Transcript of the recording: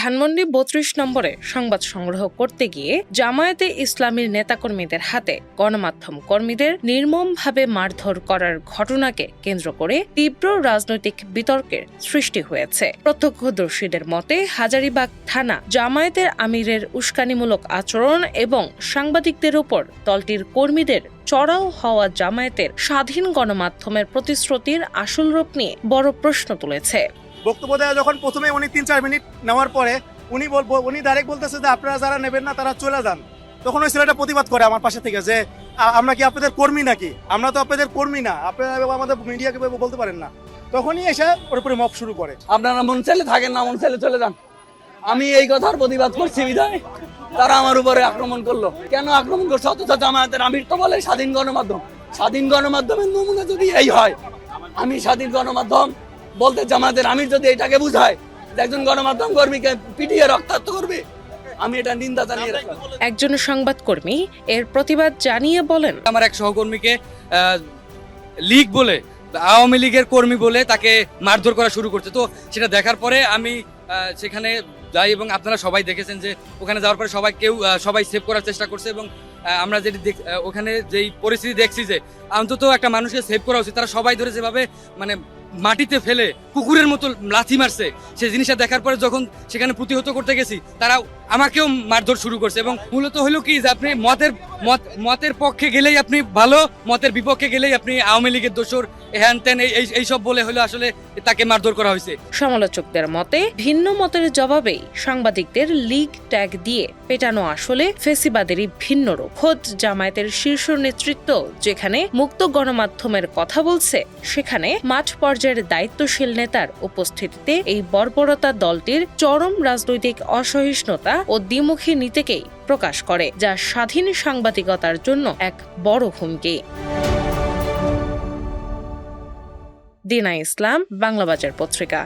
ধানমন্ডি ৩২ নম্বরে সংবাদ সংগ্রহ করতে গিয়ে জামায়াতে ইসলামীর নেতাকর্মীদের হাতে গণমাধ্যম কর্মীদের নির্মমভাবে মারধর করার ঘটনাকে কেন্দ্র করে তীব্র রাজনৈতিক বিতর্কের সৃষ্টি হয়েছে। প্রত্যক্ষদর্শীদের মতে হাজারীবাগ থানা জামায়াতের আমিরের উস্কানিমূলক আচরণ এবং সাংবাদিকদের উপর দলটির কর্মীদের চড়াও হওয়া জামায়াতের স্বাধীন গণমাধ্যমের প্রতিশ্রুতির আসল রূপ নিয়ে বড় প্রশ্ন তুলেছে। বক্তব্য দেওয়া যখন প্রথমে উনি ৩-৪ মিনিট নেওয়ার পরে উনি ডাইরেক্ট বলতেছে যে আপনারা যারা নেবেন না তারা চলে যান। তখন ওই ছেলেটা প্রতিবাদ করে আমার পাশে থেকে যে আমরা কি আপনাদের কর্মী নাকি? আমরা তো আপনাদের কর্মী না, আপনারা আমাদের মিডিয়াকে বলতে পারেন না। তখনই এসে ওর উপরে মব শুরু করে। আপনারা মন চাইলে থাকেন, না মন চাইলে চলে যান। আমি এই কথার প্রতিবাদ করছি বিধায় তারা আমার উপরে আক্রমণ করলো। কেন আক্রমণ করছে? অথচ জামায়াতের আমির তো বলে স্বাধীন গণমাধ্যম। স্বাধীন গণমাধ্যমের নমুনা যদি এই হয়, আমি স্বাধীন গণমাধ্যম বলতে জামায়াতের আমির যদি এটাকে বুঝায় যে একজন গণমাধ্যম কর্মীকে পিটিয়ে রক্তাক্ত করবে, আমি এটা নিন্দা জানিয়ে রাখলাম। একজন সংবাদকর্মী এর প্রতিবাদ জানিয়ে বলেন, আমার এক সহকর্মীকে লীগ বলে, আওয়ামী লীগের কর্মী বলে তাকে মারধর করা শুরু করছে। তো সেটা দেখার পরে আমি সেখানে যাই এবং আপনারা সবাই দেখেছেন যে ওখানে যাওয়ার পরে সবাই সেভ করার চেষ্টা করছে এবং আমরা যেটি ওখানে যেই পরিস্থিতি দেখছি যে অন্তত একটা মানুষকে সেভ করা উচিত। তারা সবাই ধরে যেভাবে মানে মাটিতে ফেলে কুকুরের মতো লাথি মারছে, সেই জিনিসটা দেখার পরে যখন সেখানে প্রতিহত করতে গেছি তারা আমাকেও মারধর শুরু করছে। এবং মূলত হলো কি যে আপনি মতের পক্ষে গেলেই আপনি ভালো, মতের বিপক্ষে গেলেই আপনি আওয়ামী লীগের দোসর, হ্যান ত্যান এইসব বলে হলো আসলে তাকে মারধর করা হয়েছে। সমালোচকদের মতে ভিন্ন মতের জবাবেই সাংবাদিকদের লীগ ট্যাগ দিয়ে পেটানো আসলে ফেসিবাদেরই ভিন্ন রূপ। খোদ জামায়াতের শীর্ষ নেতৃত্ব যেখানে মুক্ত গণমাধ্যমের কথা বলছে, সেখানে মাঠ পর্যায়ের দায়িত্বশীল নেতার উপস্থিতিতে এই বর্বরতা দলটির চরম রাজনৈতিক অসহিষ্ণুতা ও দ্বিমুখী নীতিকেই প্রকাশ করে, যা স্বাধীন সাংবাদিকতার জন্য এক বড় হুমকি। দিনা ইসলাম, বাংলাবাজার পত্রিকা।